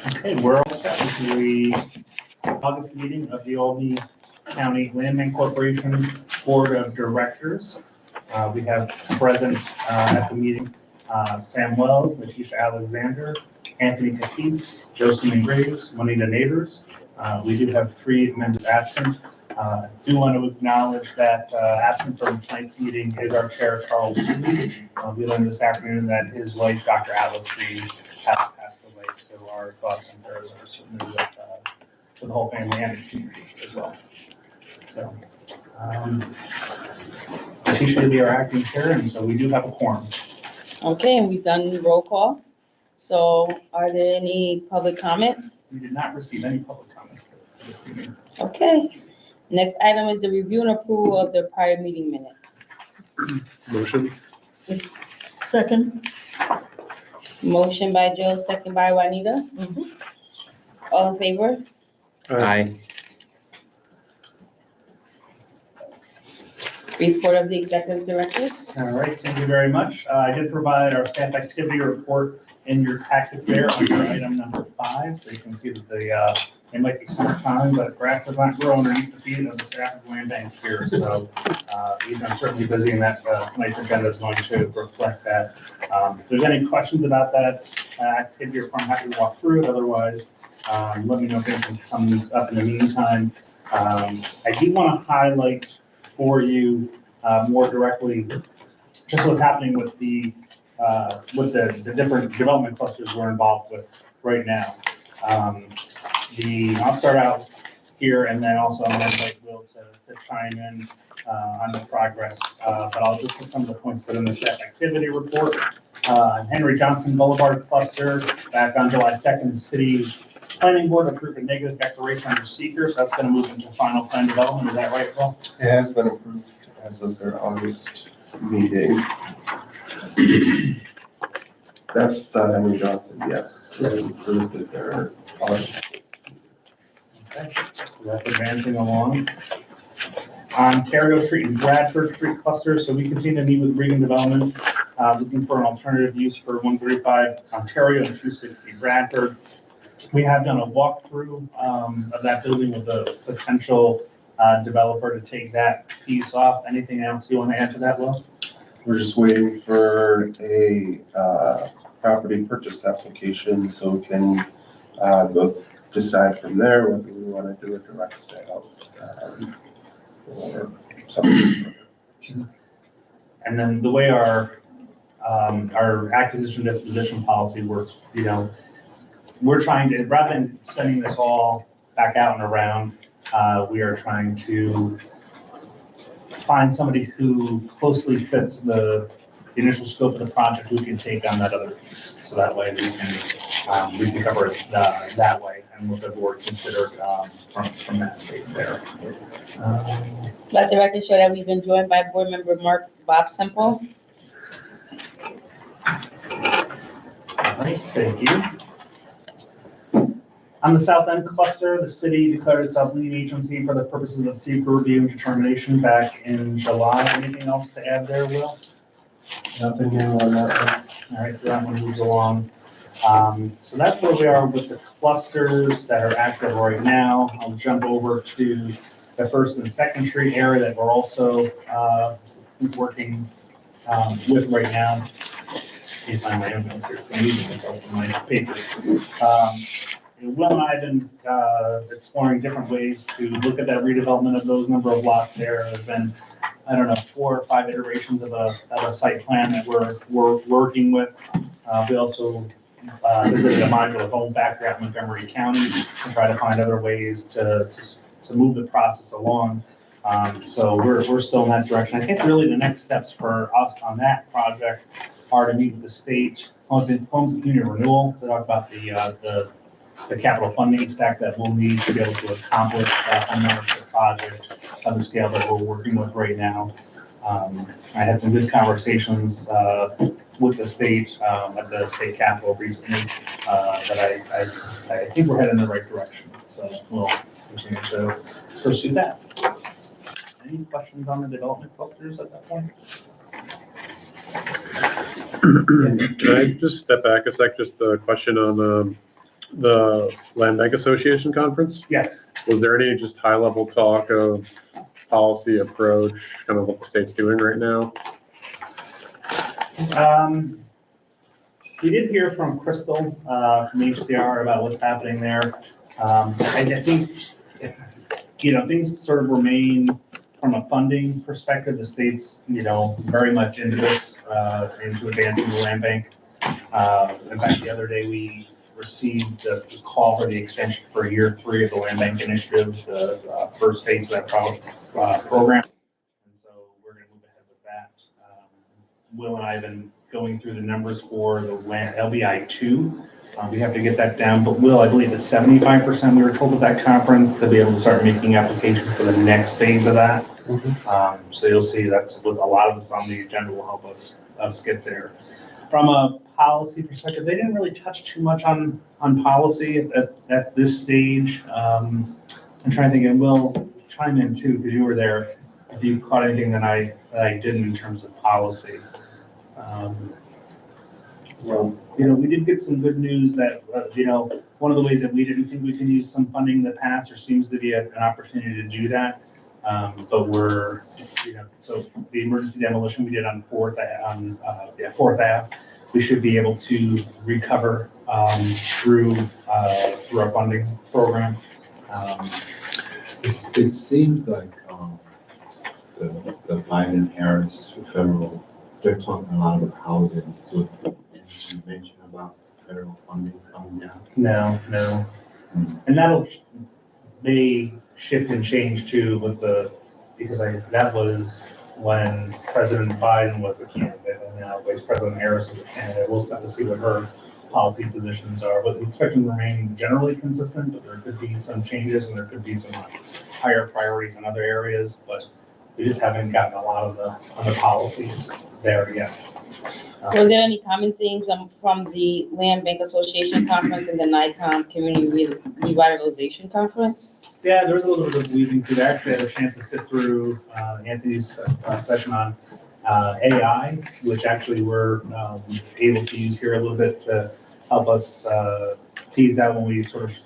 Okay, we're all set with the August meeting of the Albany County Landman Corporation Board of Directors. We have present at the meeting Sam Wells, Letitia Alexander, Anthony Cafis, Josephine Graves, Juanita Neighbors. We do have 3 members absent. Do want to acknowledge that absent from tonight's meeting is our chair, Charles Green. We learned this afternoon that his wife, Dr. Alice Green, has passed away. So our thoughts and prayers are certainly with the whole family and the community as well. So, Letitia will be our acting chair, and so we do have a quorum. Okay, and we've done roll call. So are there any public comments? We did not receive any public comments for this meeting. Okay. Next item is the review and approval of the prior meeting minutes. Motion. Second. Motion by Joe, second by Juanita. All in favor? Aye. Report of the executive director. All right, thank you very much. I did provide our staff activity report in your packets there under item number 5. So you can see that it might be summertime, but grass is not growing underneath the feet of the staff of Land Bank here. So we've been certainly busy, and that tonight's agenda is going to reflect that. If there's any questions about that activity report, I'm happy to walk through it. Otherwise, let me know if anything comes up in the meantime. I do want to highlight for you more directly just what's happening with the different development clusters we're involved with right now. I'll start out here, and then also I'm going to invite Will to chime in on the progress. But I'll just hit some of the points that are in the staff activity report. Henry Johnson Boulevard cluster, back on July 2nd, the city planning board approved a negative declaration under seeker, so that's going to move into final plan development. Is that right, Will? It has been approved as of their August meeting. That's the Henry Johnson, yes. They approved it there. Okay, so that's advancing along. Ontario Street and Bradford Street cluster, so we continue to meet with Regan Development, looking for an alternative use for 135 Ontario and 260 Bradford. We have done a walkthrough of that building with a potential developer to take that piece off. Anything else you want to add to that, Will? We're just waiting for a property purchase application so we can both decide from there whether we want to do a direct sale or something. And then the way our acquisition disposition policy works, we're trying to, rather than sending this all back out and around, we are trying to find somebody who closely fits the initial scope of the project who can take on that other piece. So that way we can cover it that way and what the board considered from that space there. Let the record show that we've been joined by board member Bob Semple. All right, thank you. On the South End cluster, the city declared itself lead agency for the purposes of secret review and determination back in July. Anything else to add there, Will? Nothing new on that one. All right, so that one moves along. So that's where we are with the clusters that are active right now. I'll jump over to the 1st and 2nd Street area that we're also working with right now. Let me find my own notes here. I'm using myself in my papers. Will and I have been exploring different ways to look at that redevelopment of those number of lots there. There's been, 4 or 5 iterations of a site plan that we're working with. We also visited a modular home factory at Montgomery County to try to find other ways to move the process along. So we're still in that direction. I think really the next steps for us on that project are to meet with the state Homes and Community Renewal to talk about the capital funding stack that we'll need to be able to accomplish homeownership project of the scale that we're working with right now. I had some good conversations with the state at the state capitol recently that I think we're heading in the right direction. So we'll continue to pursue that. Any questions on the development clusters at that point? Can I just step back a sec? Just a question on The Land Bank Association conference, Yes. was there any just high level talk of policy approach, kind of what the state's doing right now? We did hear from Crystal, from HCR about what's happening there. I think, things sort of remain from a funding perspective, the state's, very much into this, into advancing the land bank. In fact, the other day, we received the call for the extension for year 3 of the land bank initiative, the first phase of that program. And so we're gonna move ahead with that. Will and I have been going through the numbers for the land LBI 2. We have to get that down, but Will, I believe it's 75%, we were told at that conference, to be able to start making applications for the next phase of that. So you'll see that's what a lot of this on the agenda will help us get there. From a policy perspective, they didn't really touch too much on policy at this stage. I'm trying to think, and Will, chime in too, because you were there, if you caught anything that I didn't in terms of policy. Well, We did get some good news that, one of the ways that we didn't think we could use some funding in the past, there seems to be an opportunity to do that. But we're, so the emergency demolition we did on 4th Ave, we should be able to recover through our funding program. It seems like the Biden Harris federal, they're talking a lot about housing. So you mentioned about federal funding coming down. No. And may shift and change too because that was when President Biden was the candidate and now Vice President Harris is the candidate. We'll have to see what her policy positions are, but we expect them to remain generally consistent, but there could be some changes and there could be some higher priorities in other areas, but we just haven't gotten a lot of the policies there yet. Was there any common themes from the Land Bank Association conference and the NICOM Community Revitalization Conference? Yeah, there was a little bit of weaving through there. I actually had a chance to sit through Anthony's session on AI, which actually we're able to use here a little bit to help us tease out when we sort of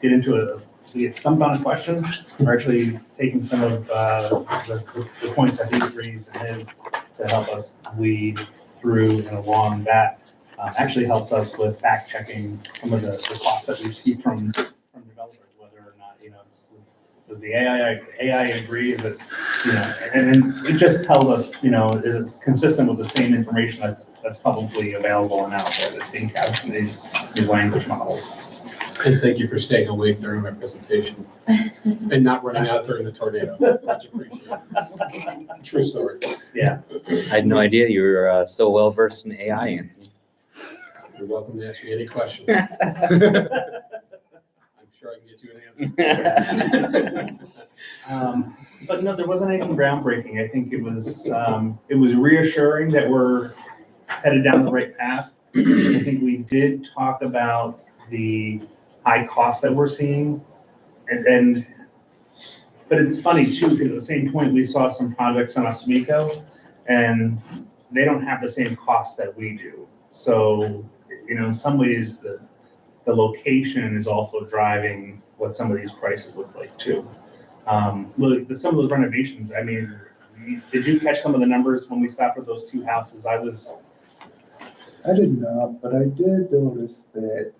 get into it. We get stumped on a question. We're actually taking some of the points that he's raised in his to help us weed through and along that. Actually helps us with fact checking some of the costs that we see from developers, whether or not, does the AI agree? Is it, and it just tells us, is it consistent with the same information that's publicly available and out there that's being captured in these language models. And thank you for staying awake during my presentation and not running out during the tornado. Much appreciated. True story. Yeah. I had no idea you were so well versed in AI, Anthony. You're welcome to ask me any questions. I'm sure I can get you an answer. But no, there wasn't anything groundbreaking. I think it was reassuring that we're headed down the right path. I think we did talk about the high costs that we're seeing, but it's funny too, because at the same point we saw some projects on Oswego, and they don't have the same costs that we do. So, in some ways, the location is also driving what some of these prices look like too. Some of those renovations, did you catch some of the numbers when we stopped at those 2 houses? I did not, but I did notice that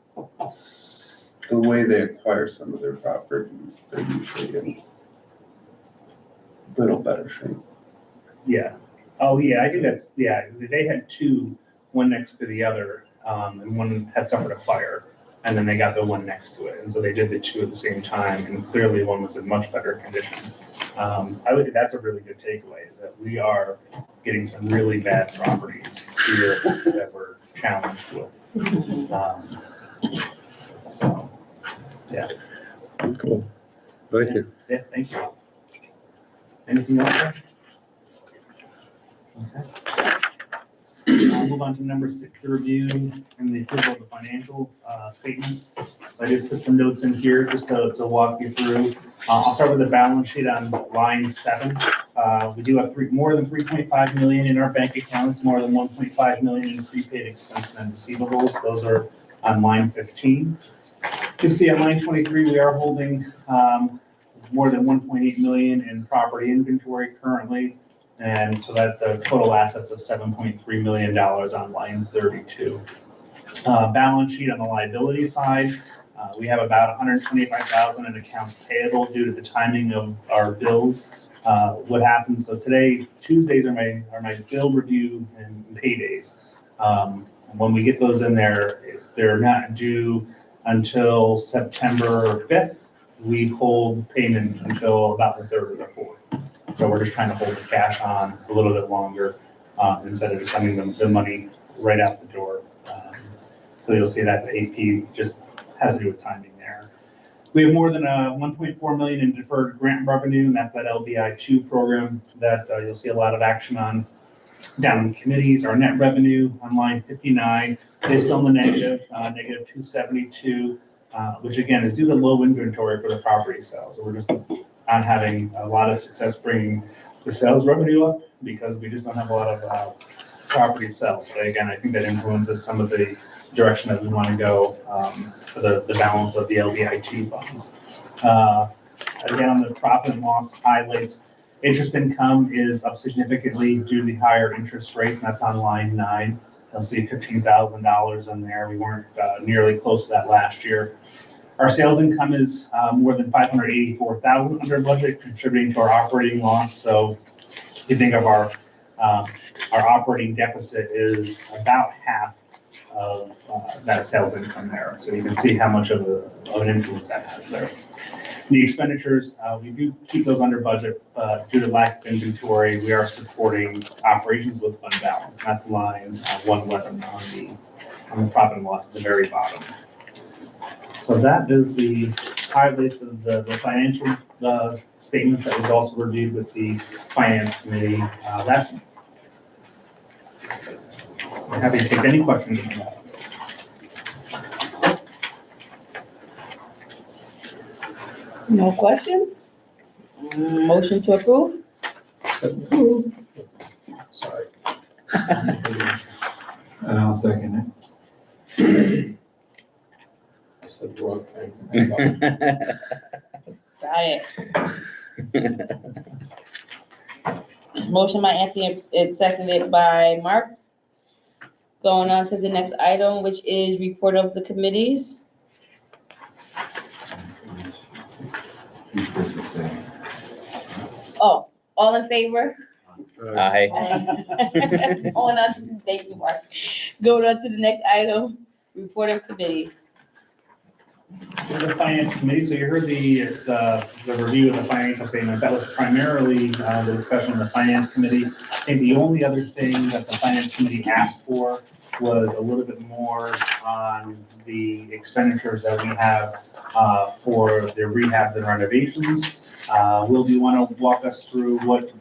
the way they acquire some of their properties, they're usually in a little better shape. Yeah. Oh, yeah, I think they had 2, one next to the other, and one had suffered a fire, and then they got the one next to it. And so they did the 2 at the same time, and clearly one was in much better condition. That's a really good takeaway, is that we are getting some really bad properties here that we're challenged with. So, yeah. Cool. Thank you. Yeah, thank you. Anything else there? Okay. I'll move on to number 6, the review and the approval of the financial statements. So I just put some notes in here just to walk you through. I'll start with the balance sheet on line 7. We do have more than 3.5 million in our bank accounts, more than 1.5 million in prepaid expenses and receivables. Those are on line 15. You see on line 23, we are holding more than 1.8 million in property inventory currently. And so that the total assets of $7.3 million on line 32. Balance sheet on the liability side, we have about 125,000 in accounts payable due to the timing of our bills. What happens, so today, Tuesdays are my bill review and pay days. When we get those in there, if they're not due until September 5th. We hold payment until about the 3rd or the 4th. So we're just trying to hold the cash on a little bit longer instead of just sending them the money right out the door. So you'll see that the AP just has to do with timing there. We have more than 1.4 million in deferred grant revenue, and that's that LBI2 program that you'll see a lot of action on down in the committees. Our net revenue on line 59 is still in the negative, negative 272, which again is due to low inventory for the property sales. So we're just not having a lot of success bringing the sales revenue up because we just don't have a lot of property sales. But again, I think that influences some of the direction that we want to go for the balance of the LBI2 funds. Again, on the profit and loss highlights, interest income is up significantly due to the higher interest rates, and that's on line 9. You'll see $15,000 in there. We weren't nearly close to that last year. Our sales income is more than $584,000 under budget, contributing to our operating loss. So if you think of our operating deficit is about half of that sales income there. So you can see how much of an influence that has there. The expenditures, we do keep those under budget, but due to lack of inventory, we are supporting operations with fund balance. That's line 111 on the profit and loss at the very bottom. So that is the highlights of the financial statements that was also reviewed with the finance committee last month. I'm happy to take any questions on that. No questions? Motion to approve? Sorry. And I'll second it. I said the wrong thing. Got it. Motion by Anthony, it's seconded by Mark. Going on to the next item, which is report of the committees. You're supposed to say. Oh, all in favor? Aye. Going on to, thank you, Mark. Going on to the next item, report of committees. The finance committee, so you heard the review of the financial statement. That was primarily the discussion of the finance committee. I think the only other thing that the finance committee asked for was a little bit more on the expenditures that we have for the rehabs and renovations. Will, do you want to walk us through what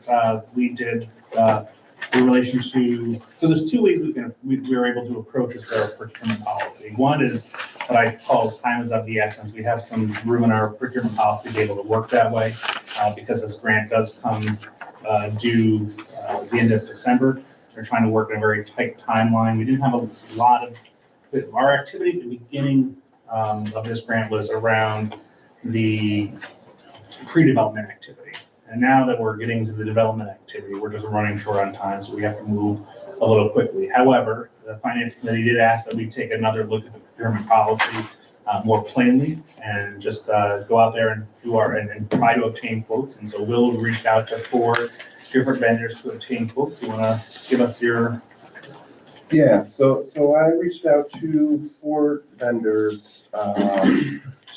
we did in relation to, so there's two ways we were able to approach this procurement policy. One is what I call time is of the essence. We have some room in our procurement policy to be able to work that way because this grant does come due the end of December. We're trying to work in a very tight timeline. We didn't have a lot of, our activity at the beginning of this grant was around the pre-development activity. And now that we're getting to the development activity, we're just running short on time, so we have to move a little quickly. However, the finance committee did ask that we take another look at the procurement policy more plainly and just go out there and do and try to obtain quotes. And so Will reached out to 4 different vendors to obtain quotes. You want to give us your? Yeah, so I reached out to 4 vendors,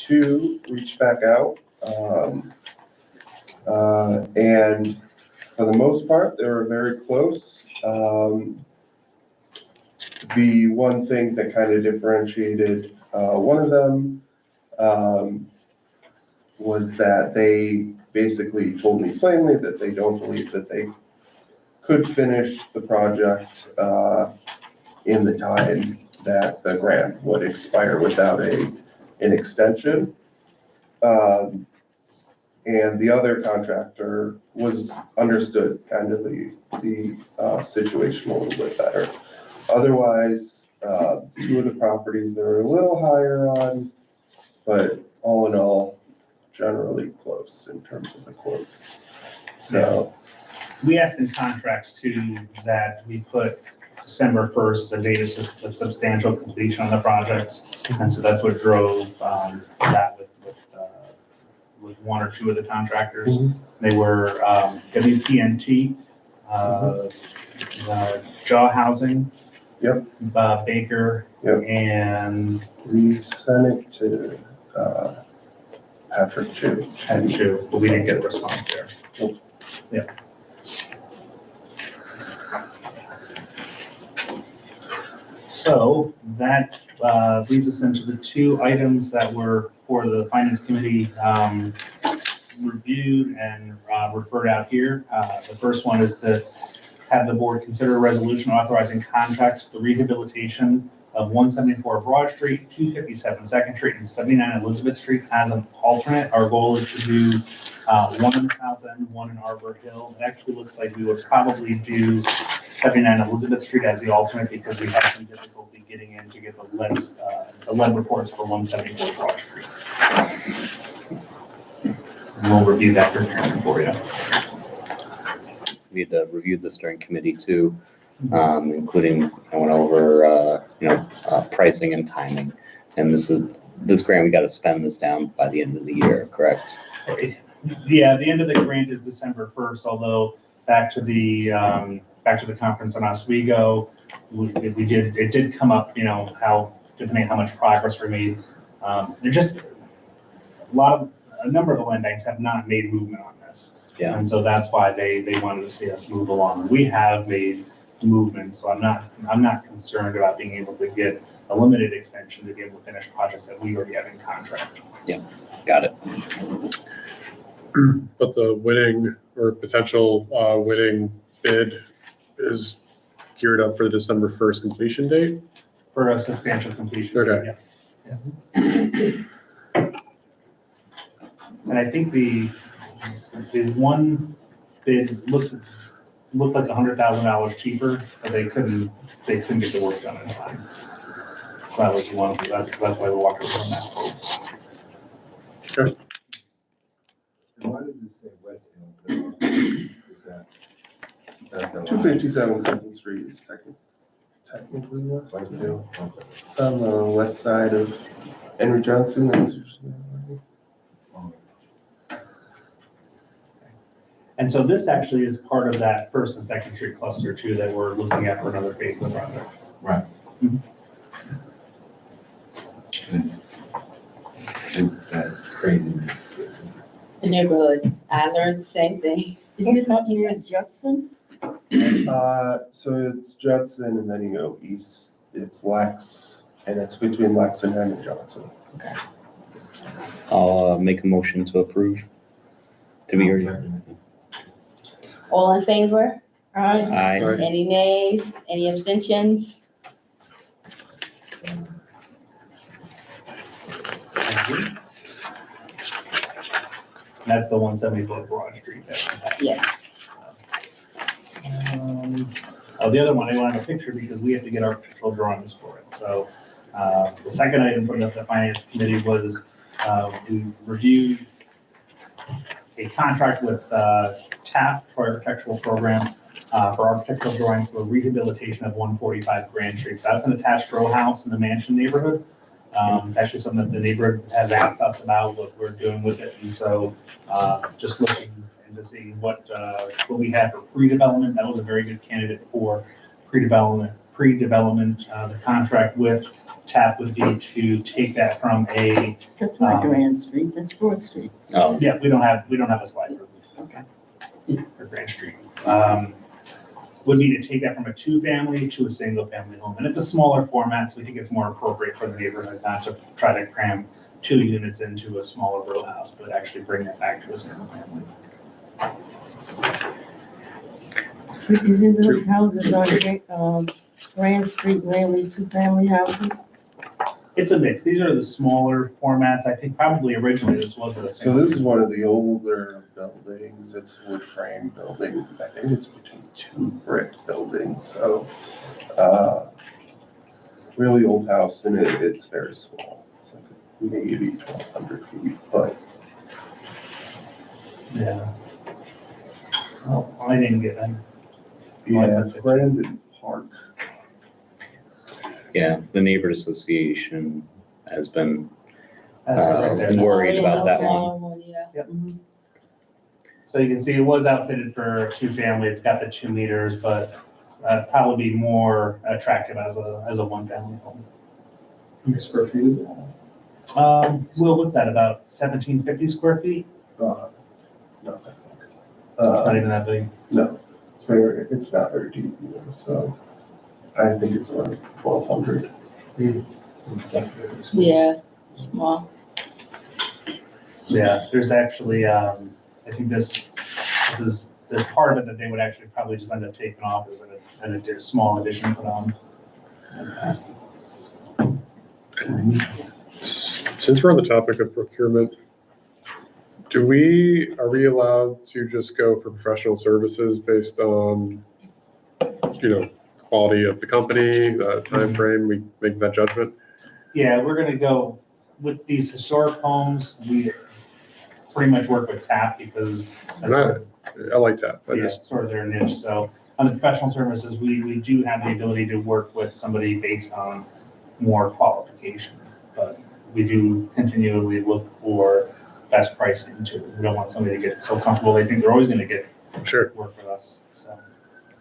2 reached back out. And for the most part, they were very close. The one thing that kind of differentiated one of them was that they basically told me plainly that they don't believe that they could finish the project in the time that the grant would expire without an extension. And the other contractor was understood kind of the situation a little bit better. Otherwise, 2 of the properties that were a little higher on but all in all, generally close in terms of the quotes. So, We asked in contracts too that we put December 1st, a date of substantial completion on the projects. And so that's what drove that with one or two of the contractors. They were WPNT, Jaw Housing. Yep. Baker. Yep. And we sent it to Patrick Chu. but we didn't get a response there. Yep. So that leads us into the two items that were for the Finance Committee reviewed and referred out here. The first one is to have the board consider a resolution authorizing contracts for the rehabilitation of 174 Broad Street, 257 Second Street, and 79 Elizabeth Street as an alternate. Our goal is to do one in the south end, one in Arbor Hill. It actually looks like we would probably do 79 Elizabeth Street as the alternate because we had some difficulty getting in to get the lead reports for 174 Broad Street. And we'll review that for you. We had reviewed this during committee too, including, I went over, pricing and timing. And this grant, we got to spend this down by the end of the year, correct? Yeah, the end of the grant is December 1st, although back to the conference on Oswego, it did come up, depending on how much progress we made. A number of the land banks have not made movement on this. Yeah. And so that's why they wanted to see us move along. We have made movement, so I'm not concerned about being able to get a limited extension to be able to finish projects that we already have in contract. Yeah, got it. But the winning or potential winning bid is geared up for the December 1st completion date? For a substantial completion. Okay. Yeah. And I think the one bid looked like $100,000 cheaper, but they couldn't get the work done in time. So that was one of that's why we walked away from that quote. Sure. And why does it say West Hill? Is that the 257 Second Street is technically west. West Hill? Okay. It's on the west side of Henry Johnson. And so this actually is part of that First and Second Street cluster too that we're looking at for another phase of the project. Right. That's craziness. The neighborhoods, I learned the same thing. Is it not near Judson? So it's Judson, and then you go east, it's Lex, and it's between Lex and Henry Johnson. I'll make a motion to approve. To be heard. All in favor? Aye. Any nays? Any abstentions? That's the 174 Broad Street. Yes. The other one, I wanted a picture because we have to get architectural drawings for it. So the second item from the Finance Committee was we reviewed a contract with TAP, Troy Architectural Program, for architectural drawings for rehabilitation of 145 Grand Street. So that's an attached row house in the Mansion neighborhood. It's actually something that the neighborhood has asked us about, what we're doing with it. And so just looking into seeing what we had for pre-development. That was a very good candidate for pre-development. The contract with TAP would be to take that from a. That's not Grand Street, that's Broad Street. Oh, Yeah, we don't have a slide Okay. for Grand Street. Would be to take that from a two-family to a single-family home. And it's a smaller format, so we think it's more appropriate for the neighborhood, not to try to cram 2 units into a smaller row house, but actually bring that back to a single family. Isn't those houses on Grand Street mainly two-family houses? It's a mix. These are the smaller formats. I think probably originally this was a So single. this is one of the older buildings. It's a wood frame building. I think it's between 2 brick buildings. So really old house, and it's very small. It's like maybe 1,200 feet, but Yeah. Oh, I didn't get them. yeah, it's Brandon Park. Yeah, the neighborhood association has been That's it right there. worried about that Smaller one. Yeah. So you can see it was outfitted for 2-family. It's got the 2 meters, but probably be more attractive as a 1-family home. How many square feet is it? Will, what's that, about 1,750 square feet? No, I think. Not even that big. No, it's not very deep either, so I think it's around 1,200. Definitely small. Yeah, small. Yeah, there's actually, I think this is, there's part of it that they would actually probably just end up taking off as a small addition put on. Since we're on the topic of procurement, are we allowed to just go for professional services based on, quality of the company, time frame? We make that judgment? Yeah, we're gonna go with these historic homes, we pretty much work with TAP because that's And I like that. I yeah, just, sort of their niche. So on the professional services, we do have the ability to work with somebody based on more qualification. But we do continually look for best pricing too. We don't want somebody to get so comfortable they think they're always gonna get sure. work with us, so.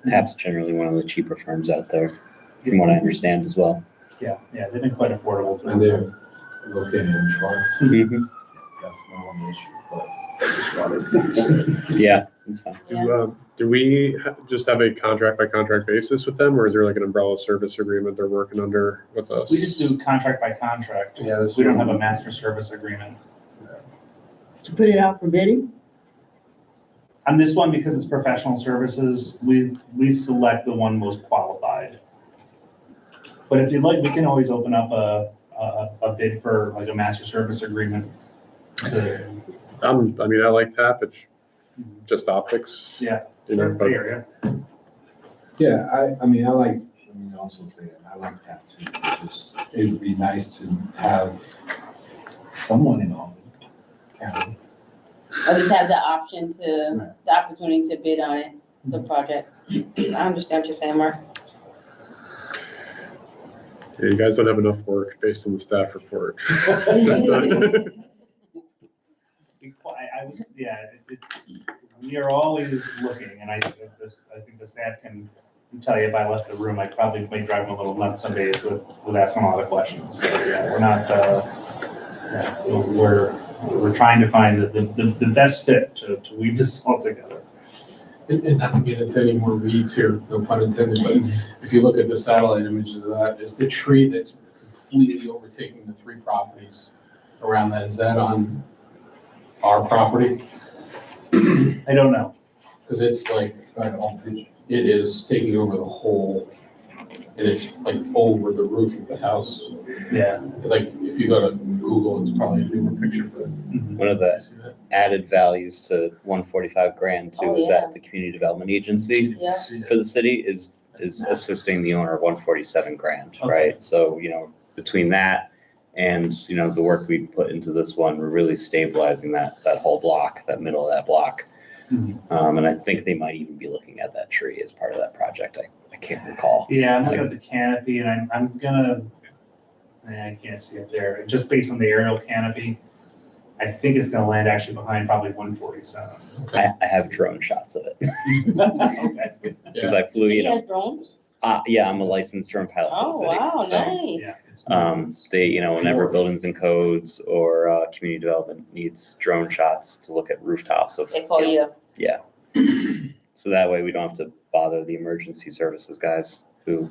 TAP's generally one of the cheaper firms out there, from what I understand as well. Yeah, they've been quite affordable And too. they're located in Troy. Mhm. That's not an issue, but I just wanted to. Yeah, that's fine. Do we just have a contract by contract basis with them, or is there like an umbrella service agreement they're working under with us? We just do contract by contract. Yeah, this We don't one- have a master service agreement. To put it out for bidding? On this one, because it's professional services, we select the one most qualified. But if you'd like, we can always open up a bid for like a master service agreement. to- I like TAP, it's just optics. Yeah. But Area. Yeah, I mean, let me also say that I like that too. It would be nice to have someone in Albany County. At least have the option to, the opportunity to bid on it, the project. I understand what you're saying, Mark. Yeah, you guys don't have enough work based on the staff report. Just, We are always looking, and I think the staff can tell you if I left the room, I probably may drive them a little nuts some days with asking a lot of questions. So, yeah, we're not, we're trying to find the best fit to weave this all together. And not to get into any more weeds here, no pun intended, but if you look at the satellite images of that, is the tree that's completely overtaking the 3 properties around that, is that on our property? I don't know. Because it's like, It's kind of off pitch. it is taking over the whole, and it's like over the roof of the house. Yeah. Like, if you go to Google, it's probably a newer picture, but One of you the see that? added values to 145 grand too Oh, is yeah. that the community development agency Yeah. for the city is assisting the owner of 147 grand, Okay. right? So, between that and, the work we put into this one, we're really stabilizing that whole block, that middle of that block. Mhm. And I think they might even be looking at that tree as part of that project. I can't recall. Yeah, I'm looking at the canopy and I'm gonna, I can't see it there. Just based on the aerial canopy, I think it's gonna land actually behind probably 147. I have drone shots of it Okay. because I flew, You have drones? yeah, I'm a licensed drone pilot. for the Oh, city, wow, so, nice. They, whenever buildings and codes or community development needs drone shots to look at rooftops of. They call you. So that way we don't have to bother the emergency services guys who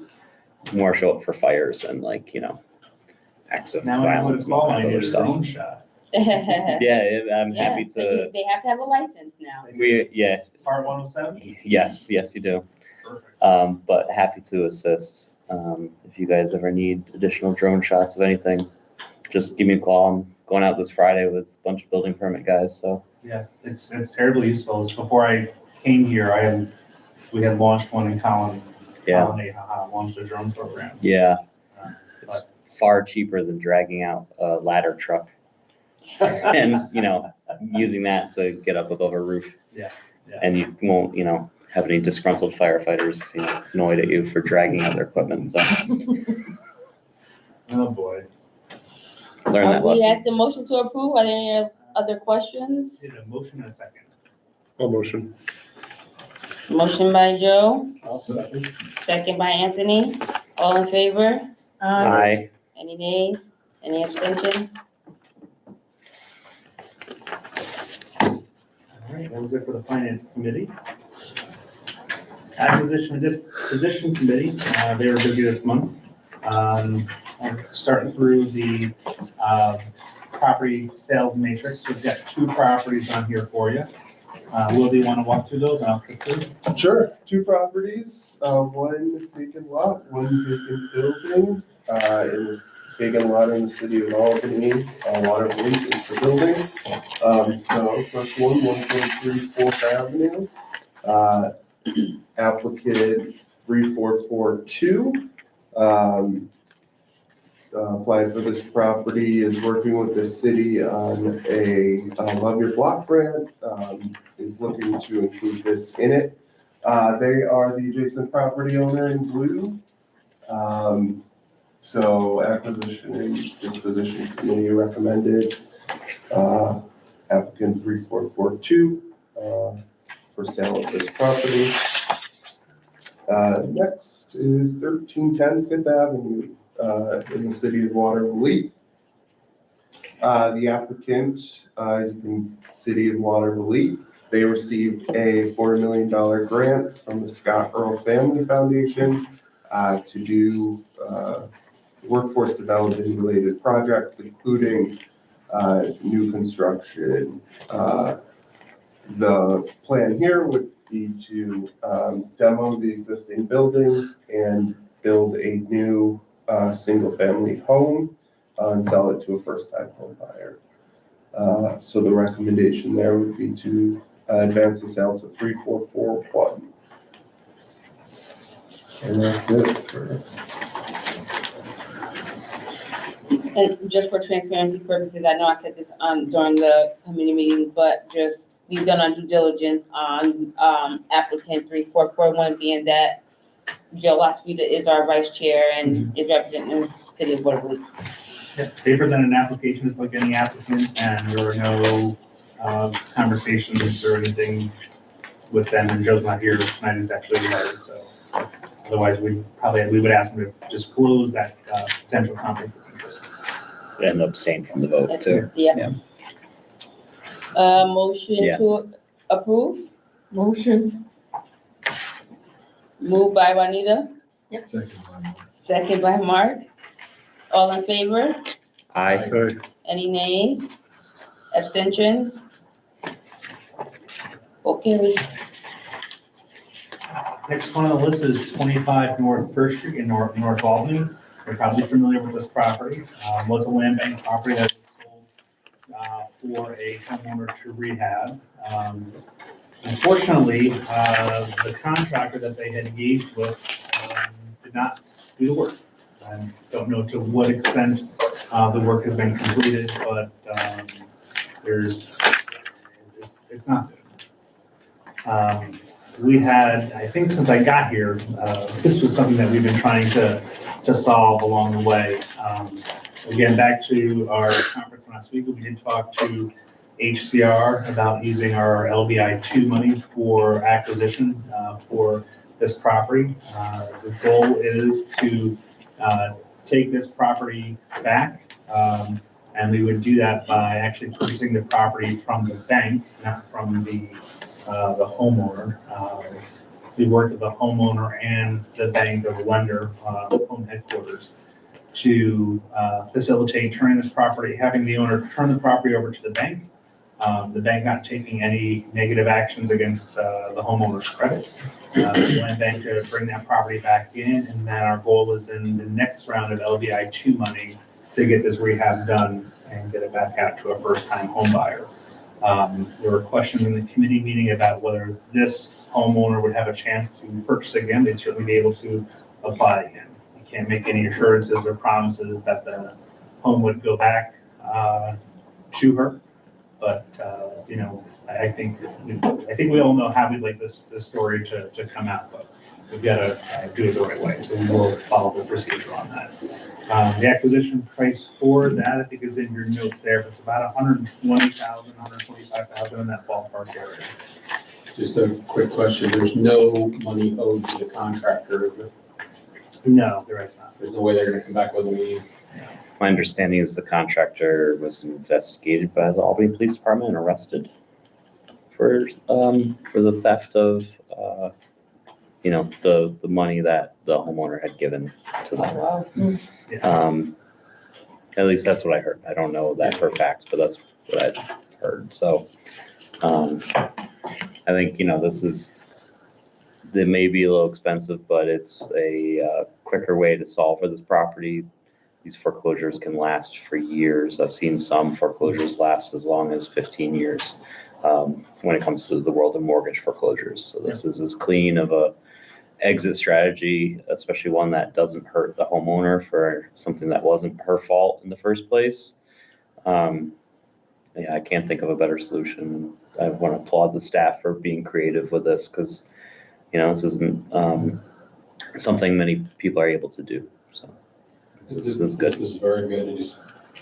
more show up for fires and acts of Now I know what violence it's and all called, I kinds of need other a stuff. drone shot. Yeah, I'm happy to, They have to have a license now. Part 107? yes, you do. Perfect. But happy to assist. If you guys ever need additional drone shots of anything, just give me a call. I'm going out this Friday with a bunch of building permit guys, so. Yeah, it's terribly useful. Before I came here, we had launched one in Colony. Yeah. Colony, launched a drone program. Yeah, But far cheaper than dragging out a ladder truck and, using that to get up above a roof. Yeah. And you won't, have any disgruntled firefighters, annoyed at you for dragging out their equipment, so Oh, boy. learn Are that we lesson. at the motion to approve? Are there any other questions? Need a motion and a second. All motion. Motion by Joe, second by Anthony. All in favor? Aye. Any nays? Any abstentions? All right, that was it for the finance committee. Acquisition and disposition committee, they were busy this month. I'm starting through the property sales matrix. We've got 2 properties on here for you. Will, do you want to walk through those? And I'll click through. Sure, 2 properties, one vacant lot, one vacant building, in the vacant lot in the city of Albany, Waterloo is the building. So first one, 143 Fourth Avenue, applicant 3442, applied for this property, is working with the city on a Love Your Block grant, is looking to include this in it. They are the adjacent property owner in blue. So acquisition and disposition committee recommended applicant 3442 for sale of this property. Next is 1310 Fifth Avenue in the city of Waterloo. The applicant is the city of Waterloo. They received a $4 million grant from the Scott Earl Family Foundation to do workforce development related projects, including new construction. The plan here would be to demo the existing building and build a new single-family home and sell it to a first-time home buyer. So the recommendation there would be to advance the sale to 3441. And that's it for. And just for transparency purposes, I know I said this during the committee meeting, but just we've done our due diligence on applicant 3441, being that Joe Lasvita is our vice chair and is representing the city of Waterloo. Yeah, they present an application just like any applicant, and there were no conversations or anything with them, and Joe's not here tonight, he's actually away, so otherwise we would ask them to disclose that potential conflict of interest. And abstain from the vote too. Yeah. Motion Yeah. to approve, Motion. moved by Juanita, Yep. second by Mark. All in favor? Aye. Aye. Any nays? Abstentions? Okay. Next one on the list is 25 North First Street in North Albany. You're probably familiar with this property. Was a land bank property that was sold for a homeowner to rehab. Unfortunately, the contractor that they had engaged with did not do the work. I don't know to what extent the work has been completed, but it's not good. We had, I think since I got here, this was something that we've been trying to solve along the way. Again, back to our conference last week, we did talk to HCR about using our LBI 2 money for acquisition for this property. The goal is to take this property back, and we would do that by actually purchasing the property from the bank, not from the homeowner. We worked with the homeowner and the bank or the lender, home headquarters, to facilitate turning this property, having the owner turn the property over to the bank not taking any negative actions against the homeowner's credit. The land bank to bring that property back in, and then our goal is in the next round of LBI 2 money to get this rehab done and get it back out to a first-time home buyer. There were questions in the committee meeting about whether this homeowner would have a chance to purchase again. They'd certainly be able to apply again. can't make any assurances or promises that the home would go back to her. But, you know, I think we all know how we'd like this story to come out, but we've got to do it the right way. So we'll follow the procedure on that. The acquisition price for that, I think is in your notes there, but it's about $120,000, $125,000 in that ballpark area. Just a quick question, there's no money owed to the contractor, No, there is not. there's no way they're gonna come back with a lien. My understanding is the contractor was investigated by the Albany Police Department and arrested for the theft of, you know, the money that the homeowner had given to them. At least that's what I heard. I don't know that for a fact, but that's what I'd heard. So, I think, you know, it may be a little expensive, but it's a quicker way to solve for this property. These foreclosures can last for years. I've seen some foreclosures last as long as 15 years when it comes to the world of mortgage foreclosures. So this is as clean of a exit strategy, especially one that doesn't hurt the homeowner for something that wasn't her fault in the first place. Yeah, I can't think of a better solution. I want to applaud the staff for being creative with this because, you know, this isn't something many people are able to do. So this is good. This is very good. It just,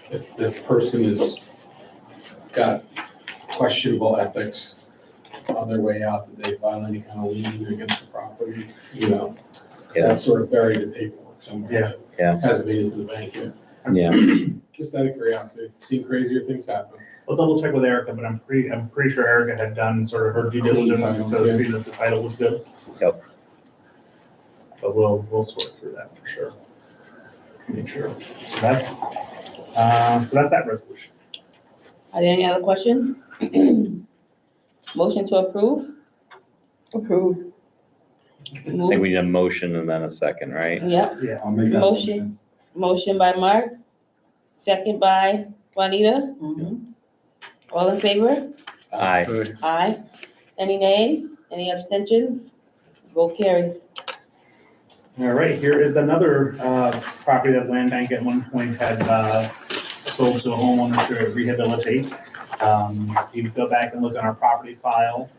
if the person has got questionable ethics on their way out, did they file any kind of lien against the property? You know, Yeah. that's sort of buried in paperwork somewhere. Yeah. Hasn't made it to the bank yet. Yeah. Just out of curiosity, seen crazier things happen. I'll double check with Erica, but I'm pretty sure Erica had done sort of her due diligence to see that the title was good. Yep. But we'll sort through that for sure. Make sure. So that's that resolution. Are there any other questions? Motion to approve? Approved. I think we need a motion and then a second, right? Yep. Yeah. I'll make that Motion. Motion by Mark, second by Juanita. Mhm. All in favor? Aye. Aye. Any nays? Any abstentions? Vote carries. All right, here is another property that Land Bank at one point had sold to a homeowner to rehabilitate. If you go back and look on our property file,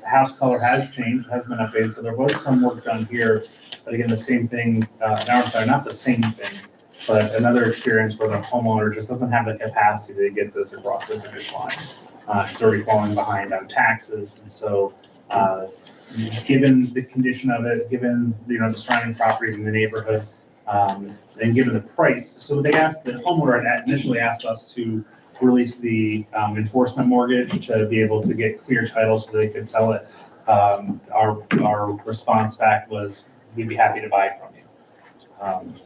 the house color has changed, has been updated, so there was some work done here. But again, the same thing, no, I'm sorry, not the same thing, but another experience where the homeowner just doesn't have the capacity to get this across the finish line. It's already falling behind on taxes, and so given the condition of it, given, you know, the surrounding properties in the neighborhood, and given the price, so the homeowner had initially asked us to release the enforcement mortgage to be able to get clear title so they could sell it. Our response back was, we'd be happy to buy it from you.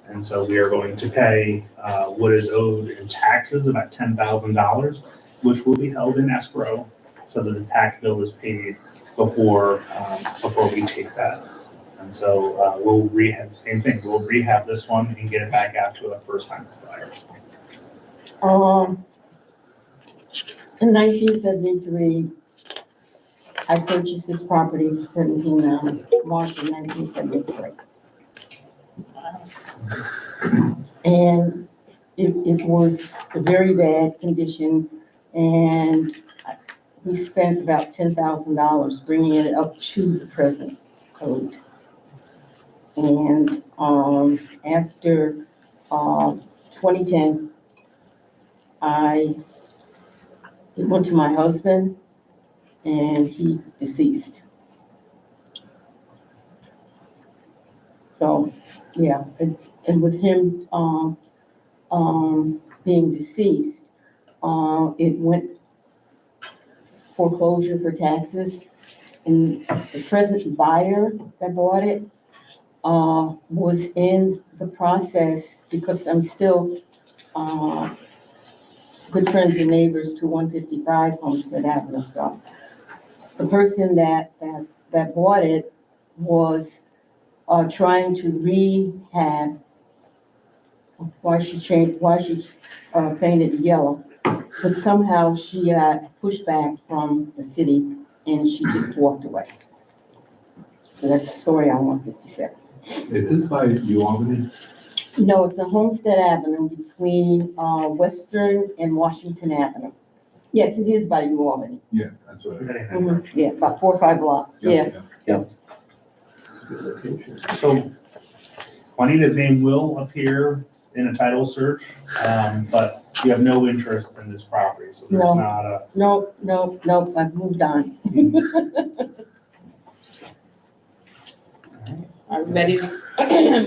And so we are going to pay what is owed in taxes, about $10,000, which will be held in escrow so that the tax bill is paid before we take that. And so we'll rehab, same thing, we'll rehab this one and get it back out to a first-time buyer. In 1973, I purchased this property for $17, March of 1973. And it was a very bad condition, and we spent about $10,000 bringing it up to the present code. And after 2010, it went to my husband, and he deceased. So, yeah, and with him being deceased, it went foreclosure for taxes, and the present buyer that bought it was in the process, because I'm still good friends and neighbors to 155 Homestead Avenue. So the person that bought it was trying to rehab. Why she painted yellow, but somehow she got pushed back from the city and she just walked away. So that's the story on 157. Is this by New Albany? No, it's on Homestead Avenue between, Western and Washington Avenue. Yes, it is by New Albany. Yeah, that's what. Yeah, about 4 or 5 blocks, yeah. Good location. So Juanita's name will appear in a title search, but you have no interest in this property, so there's No. not a. No, I've moved on. Are we ready?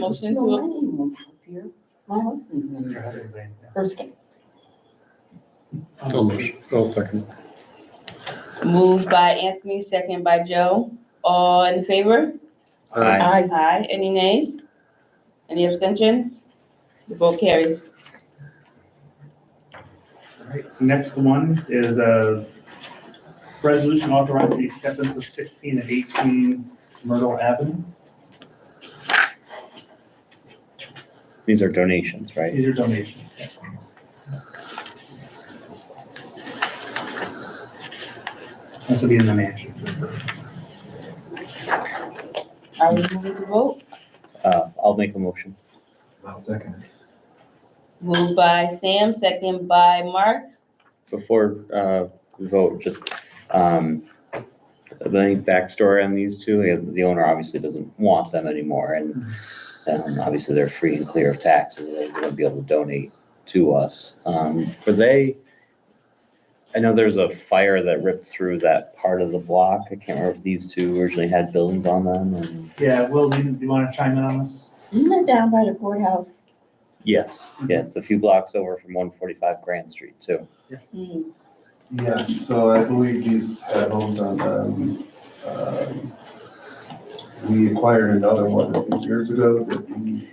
Motion No, my to, name won't appear. My husband's name, Your husband's name, yeah. Erskine. I'll second. moved by Anthony, second by Joe. All in favor? Aye. Aye. Any nays? Any abstentions? The vote carries. All right, next one is a resolution authorizing the acceptance of 16 and 18 Myrtle Avenue. These are donations, right? These are donations. This will be in the mansion. Are we moving to vote? I'll make a motion. I'll second it. Moved by Sam, second by Mark. Before we vote, just the backstory on these two. The owner obviously doesn't want them anymore, and obviously they're free and clear of taxes. They're going to be able to donate to us. I know there's a fire that ripped through that part of the block. I can't remember if these two originally had buildings on them. And Yeah, Will, do you want to chime in on this? Isn't that down by the courthouse? yes, yeah, it's a few blocks over from 145 Grand Street too. Hmm. Yes, so I believe these had homes on them. We acquired another one a few years ago that we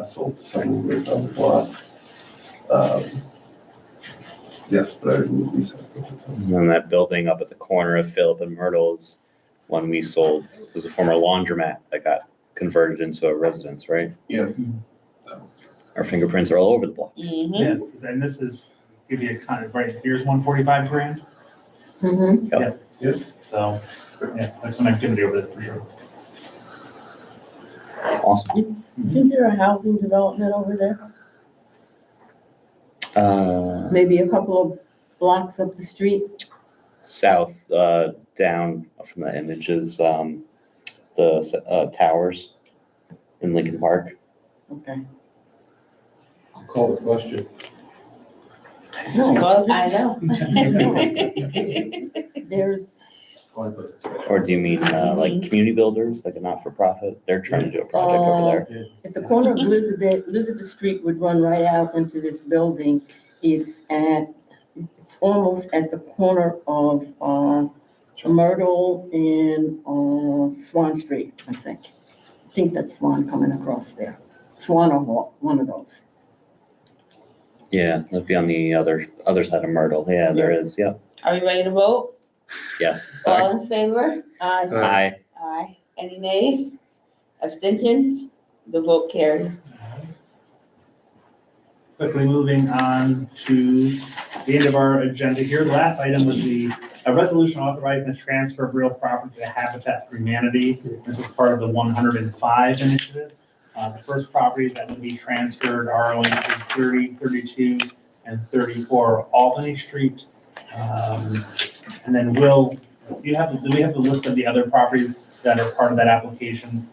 sold to someone who lives on the block. Yes, but I believe these had homes on them. And then that building up at the corner of Philip and Myrtle's, one we sold, was a former laundromat that got converted into a residence, right? Yeah. Our fingerprints are all over the block. Mm-hmm. Yeah, and this is, give you a kind of, right, here's 145 Grand. Mm-hmm. So, yeah, there's some activity over there for sure. Awesome. Isn't there a housing development over there? Maybe a couple of blocks up the street? South, down from the images, the towers in Lincoln Park. Okay. I'll call the question. No, Well, I know. there's, Or do you mean like community builders, like a not-for-profit? They're trying to do a project over there. at the corner of Elizabeth Street would run right out into this building. It's almost at the corner of, Myrtle and, Swan Street, I think. I think that's Swan coming across there. Swan or Hawk, one of those. Yeah, that'd be on the other side of Myrtle. Yeah, there is. Yep. Are we ready to vote? Yes. Sorry. All in favor? Aye. Aye. Any nays? Abstentions? The vote carries. Quickly moving on to the end of our agenda here. The last item was a resolution authorizing the transfer of real property to Habitat for Humanity. This is part of the 105 initiative. The first properties that would be transferred are only 30, 32, and 34 Albany Street. And then do we have the list of the other properties that are part of that application?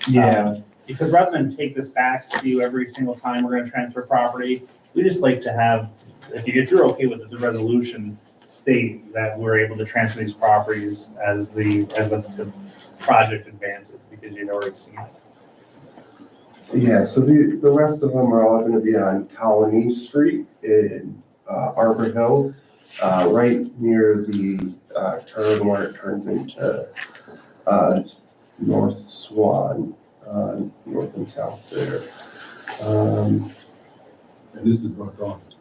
Yeah, Because rather than take this back to you every single time we're gonna transfer property, we just like to have, if you're okay with it, the resolution state that we're able to transfer these properties as the project advances, because you'd already seen it. yeah, so the rest of them are all gonna be on Colony Street in Arbor Hill, right near the turn where it turns into North Swan, north and south there. And this is North Albany,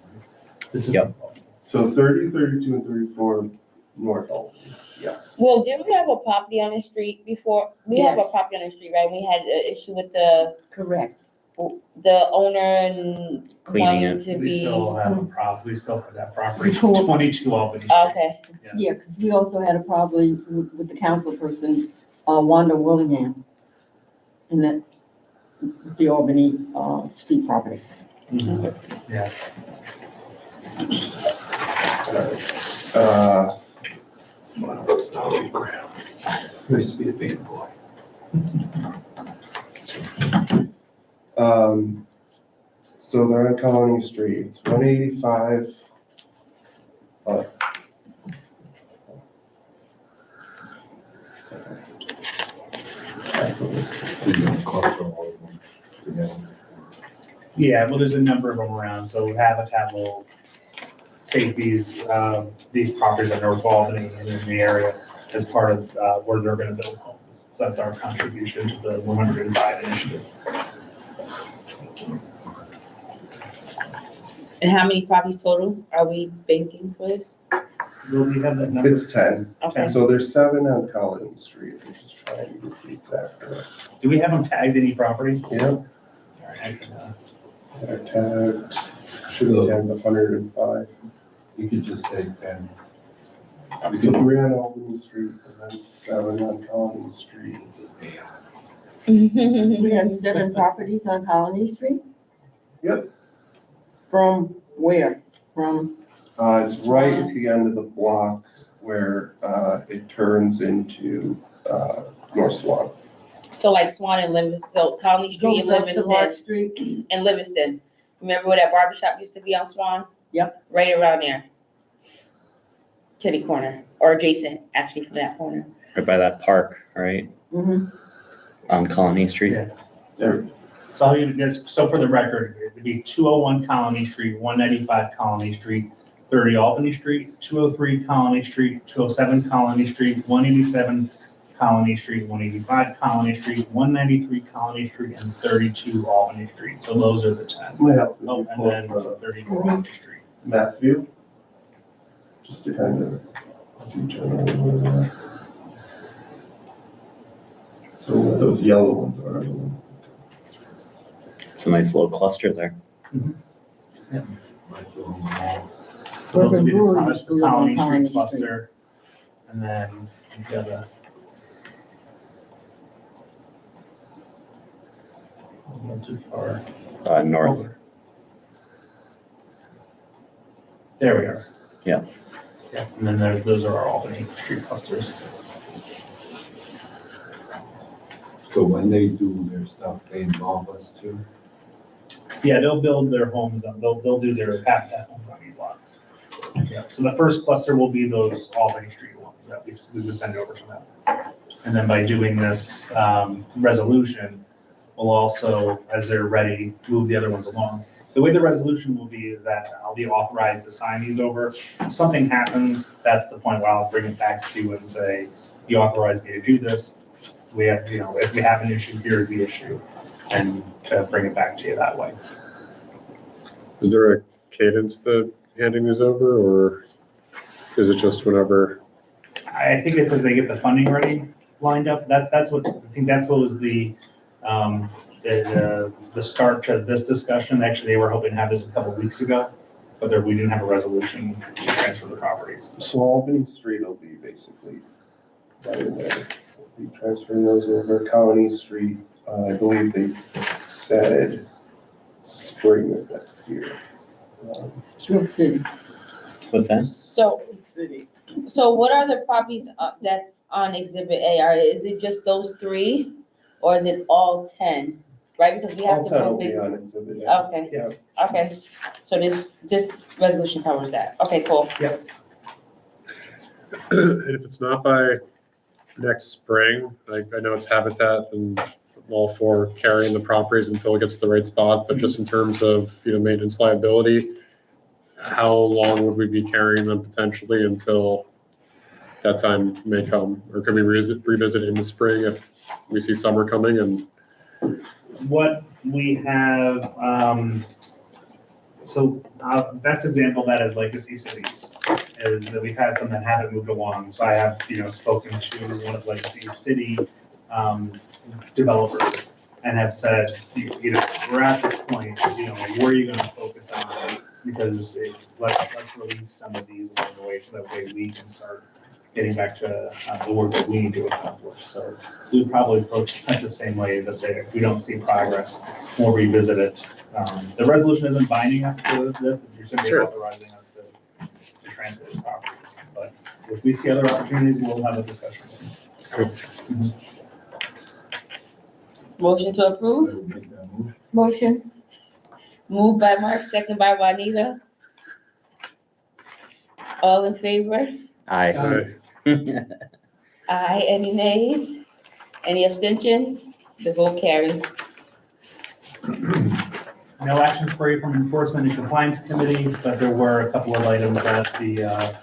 This is. Yep. So 30, 32, and 34 North Albany, yes. Well, did we have a property on the street before? We have a Yes. property on the street, right? We had an issue with the correct. owner and Cleaning wanting it. to We be. still have a we still have that property, Cool. 22 Albany. Okay, Yes. Yeah, because we also had a problem with the council person, Wanda Willingham. And that the Albany, street property. Yeah. Nice to be a big boy. So they're on Colony Street, it's 185. Cluster all of them together. Yeah, well, there's a number of them around, so Habitat will take these properties in North Albany and in the area as part of, where they're gonna build homes. So that's our contribution to the 105 initiative. And how many properties total are we banking with? Will we have that number? It's 10, Okay. so there's 7 on Colony Street, I'm just trying to get the exact correct. Do we have them tagged any property? Yep, All right, I can, they're tagged, should be tagged 105. You could just say 10. So 3 on Albany Street, and then 7 on Colony Street. This is AI. We have 7 properties on Colony Street? Yep. From where? From, It's right at the end of the block where, it turns into, North Swan. So like Swan and Livingston, so Colony Street goes and up to Mark Livingston, Street? and Livingston. Remember where that barber shop used to be on Swan? Yep. Right around there. Kitty corner, or adjacent, actually, for that corner. Right by that park, right, Mm-hmm. on Colony Street. Yeah. There, so I'll give you this, so for the record, it'd be 201 Colony Street, 195 Colony Street, 30 Albany Street, 203 Colony Street, 207 Colony Street, 187 Colony Street, 185 Colony Street, 193 Colony Street, and 32 Albany Street. So those are the 10. might have to Oh, and pull then up the 32 Albany Street. map view. Just to kind of see generally where they're at. So what those yellow ones are. It's a nice little cluster there. Nice little mall. So those would be the Urban Colony Brewery used to live on Colony Street. cluster. And then the other. Not too far. North. Over. There we are. Yeah. Yeah, and then there's, those are our Albany street clusters. So when they do their stuff, they involve us too? Yeah, they'll build their homes, they'll do their habitat homes on these lots. Yeah, so the first cluster will be those Albany Street ones that we would send over to them. And then by doing this, resolution, we'll also, as they're ready, move the other ones along. The way the resolution will be is that I'll be authorized to sign these over. If something happens, that's the point where I'll bring it back to you and say, you authorized me to do this. We have, if we have an issue, here's the issue, and bring it back to you that way. Is there a cadence to handing these over, or is it just whenever? I think it's as they get the funding ready, lined up, that's what, I think that's what was the start to this discussion. Actually, they were hoping to have this a couple of weeks ago, but we didn't have a resolution to transfer the properties. So Albany Street will be basically right in there. We'll be transferring those over. Colony Street, I believe they said spring of next year. Smoke City. What's that? So what are the properties that's on Exhibit A? Is it just those 3, or is it all 10? Right, because we have All to 10 go will be big. on exhibit A. Okay, Yeah. okay. So this resolution covers that. Okay, cool. And if it's not by next spring, I know it's Habitat and I'm all for carrying the properties until it gets to the right spot, but just in terms of, maintenance liability, how long would we be carrying them potentially until that time may come? Or could we revisit in the spring if we see summer coming and? What we have, best example of that is legacy cities, is that we've had some that haven't moved along. So I have, spoken to one of legacy city developers and have said, we're at this point, where are you gonna focus on? Because let's release some of these along the way so that way we can start getting back to the work that we need to accomplish. So we would probably approach it the same way as if we don't see progress, we'll revisit it. The resolution isn't binding us to this, it's simply Sure. authorizing us to transfer these properties. But if we see other opportunities, we'll have a discussion. Motion to I approve, will make that motion. Motion, moved by Mark, second by Juanita. All in favor? Aye. Aye. Aye, any nays? Any abstentions? The vote carries. No actions for you from Enforcement and Compliance Committee, but there were a couple of items that the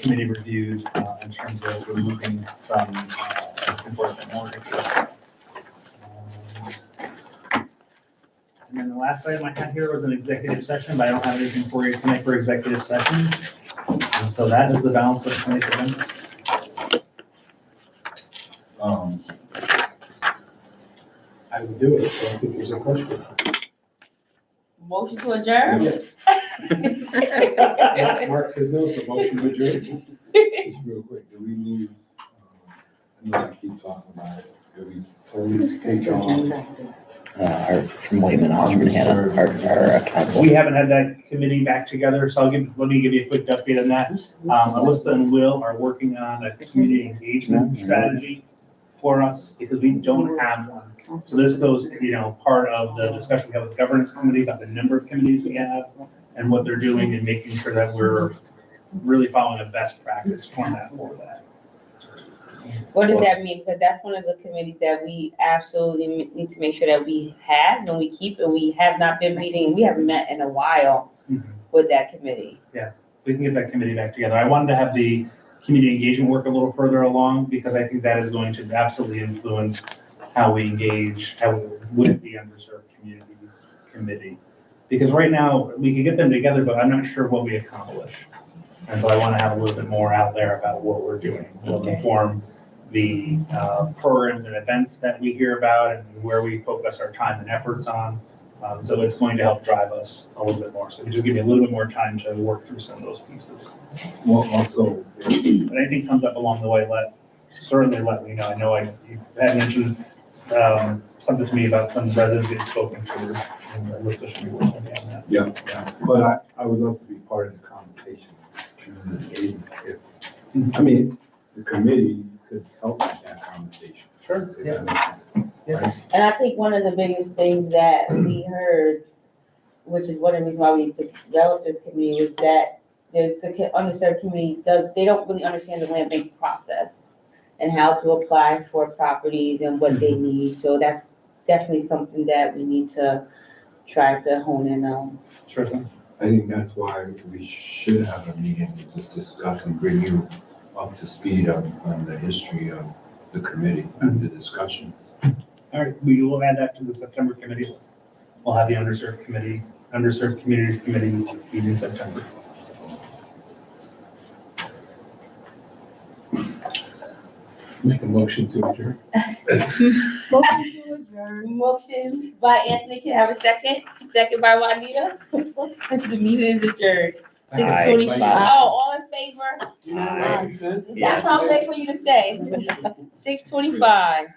committee reviewed in terms of removing some enforcement mortgages. And then the last item I had here was an executive session, but I don't have anything for you tonight for executive session. And so that is the balance of tonight's agenda. I would do it, so I think there's a question. Motion to adjourn? Mark says no, so motion to adjourn. Just real quick, do we need, I know I keep talking about it, do we totally take on? From Whiteman Osborne, Hannah, our council. We haven't had that committee back together, so let me give you a quick update on that. Alyssa and Will are working on a community engagement strategy for us because we don't have one. So this goes, part of the discussion we have with the governance committee about the number of committees we have and what they're doing and making sure that we're really following a best practice format for that. What does that mean? Because that's one of the committees that we absolutely need to make sure that we have and we keep, and we have not been meeting, we haven't met in a while with that committee. We can get that committee back together. I wanted to have the community engagement work a little further along because I think that is going to absolutely influence how we engage with the underserved communities committee. Because right now, we can get them together, but I'm not sure what we accomplish. And so I want to have a little bit more out there about what we're doing. We'll inform the programs and events that we hear about and where we focus our time and efforts on. So it's going to help drive us a little bit more. So just give me a little bit more time to work through some of those pieces. Well, also, If anything comes up along the way, certainly let me know. I know you had mentioned something to me about some residents you've spoken to, and Alyssa should be working on that. yeah, but I would love to be part of the conversation. I mean, the committee could help with that conversation. Sure. If that makes sense. Yeah. And I think one of the biggest things that we heard, which is one of the reasons why we developed this committee, was that the underserved community they don't really understand the land bank process and how to apply for properties and what they need. So that's definitely something that we need to try to hone in on. Sure thing. I think that's why we should have a meeting to just discuss and bring you up to speed on the history of the committee and the discussion. All right, we will add that to the September committee list. We'll have the underserved communities committee meet in September. Make a motion to adjourn. Motion to adjourn. Motion by Anthony, can I have a second? Second by Juanita. The meeting is adjourned. 6:25. Oh, all in favor? Aye. That's what I'm waiting for you to say. 6:25.